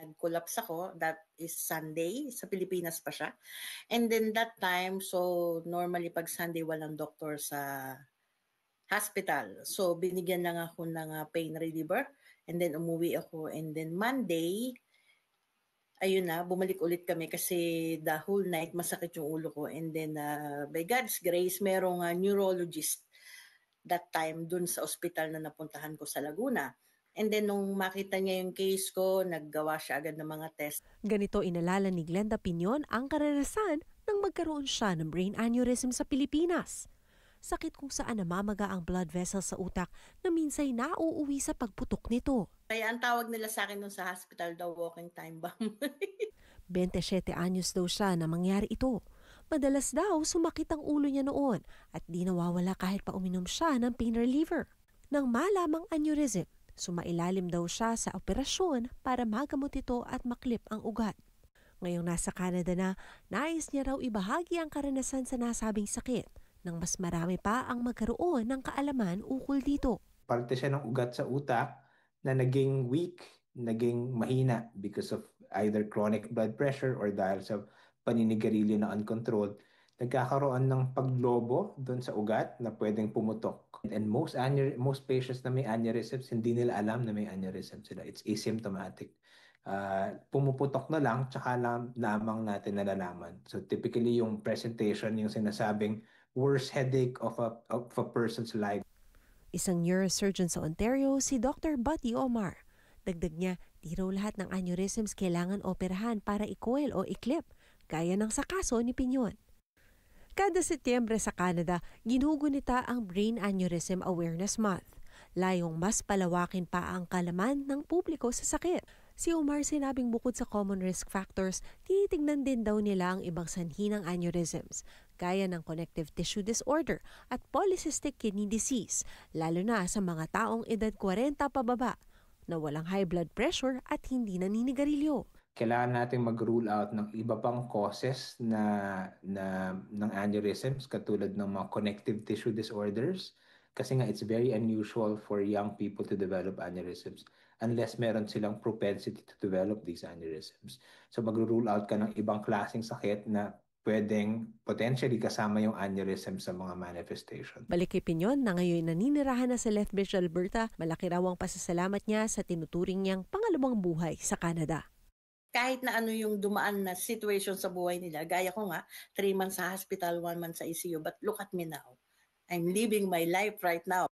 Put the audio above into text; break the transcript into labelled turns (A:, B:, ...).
A: nag-collapse ako. That is Sunday. Sa Pilipinas pa siya. And then that time, so normally pag Sunday walang doktor sa hospital. So binigyan lang ako ng pain reliever. And then umuwi ako. And then Monday, ayun na, bumalik ulit kami kasi the whole night masakit yung ulo ko. And then by God's grace, merong neurologist that time dun sa ospital na napuntahan ko sa Laguna. And then nung makita niya yung case ko, naggawa siya agad ng mga test.
B: Ganito inalala ni Glenda Piñon ang karanasan nang magkaroon siya ng brain aneurysm sa Pilipinas. Sakit kung saan namamaga ang blood vessel sa utak na minsay nauuwi sa pagputok nito.
A: Kaya ang tawag nila sa akin nung sa hospital, the walking time bomb.
B: 27 anyos daw siya na mangyari ito. Madalas daw sumakit ang ulo niya noon at di nawawala kahit pa uminom siya ng pain reliever. Nang malamang aneurysm, sumailalim daw siya sa operasyon para magamot ito at maklip ang ugat. Ngayong nasa Canada na, nais niya raw ibahagi ang karanasan sa nasabing sakit nang mas marami pa ang magkaroon ng kaalaman ukol dito.
C: Parte siya ng ugat sa utak na naging weak, naging mahina because of either chronic blood pressure or dahil sa paninigarilyo na uncontrolled. Nagkakaroon ng paglobo doon sa ugat na pwedeng pumutok. And most patients na may aneurysms, hindi nila alam na may aneurysm sila. It's asymptomatic. Pumuputok na lang, tsaka lamang natin nalalaman. So typically yung presentation, yung sinasabing worst headache of a person's life.
B: Isang neurosurgeon sa Ontario, si Dr. Buddy Omar. Dagdag niya, di raw lahat ng aneurysms kailangan operahan para i-coil o i-clip, gaya ng sa kaso ni Piñon. Kada Setyembre sa Canada, ginugunita ang Brain Aneurysm Awareness Month. Layong mas palawakin pa ang kalaman ng publiko sa sakit. Si Omar sinabing bukod sa common risk factors, tinitignan din daw nila ang ibang sanhi ng aneurysms, gaya ng connective tissue disorder at polycystic kidney disease, lalo na sa mga taong edad 40 pababa, na walang high blood pressure at hindi naninigarilyo.
C: Kailangan natin mag-rule out ng iba pang causes ng aneurysms katulad ng mga connective tissue disorders kasi nga it's very unusual for young people to develop aneurysms unless meron silang propensity to develop these aneurysms. So mag-rule out ka ng ibang klaseng sakit na pwedeng potentially kasama yung aneurysm sa mga manifestation.
B: Balik kay Piñon na ngayon naninirahan na sa Lethbridge, Alberta, malaki raw ang pasasalamat niya sa tinuturing niyang pangalawang buhay sa Canada.
A: Kahit na ano yung dumaan na situation sa buhay nila, gaya ko nga, 3 months sa hospital, 1 month sa ICU, but look at me now. I'm living my life right now.